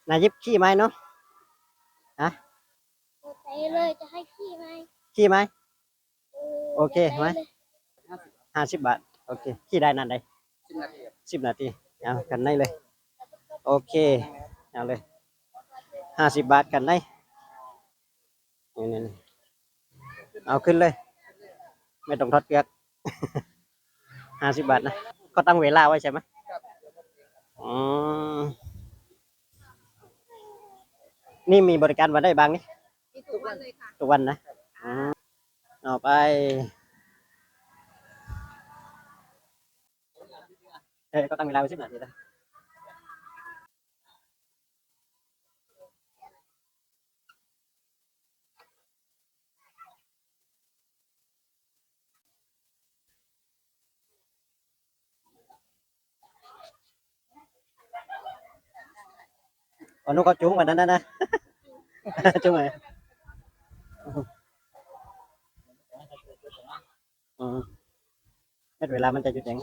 นายยิบขี้ไหมเนาะฮะไปเลยจะให้ขี้ไหมขี้ไหมโอเคไปไหมเลย50 บาทโอเคขี้ได้นานใด10 นาทีเอากันได้เลยโอเคเอาเลย50 บาทกันได้นี่เอาขึ้นเลยไม่ต้องทอดเกลือก50 บาทนะก็ตั้งเวลาไว้ใช่ไหมอ๋อนี่มีบริการวันได้บ้างนี่ มีทุกวันเลยค่ะ ทุกวันนะเอาไปก็ตั้งเวลาไว้10 นาทีนะอ๋อนุก็จุ้งวันนั้นนะ จุ้งไงเวลามันจะหยุดเอง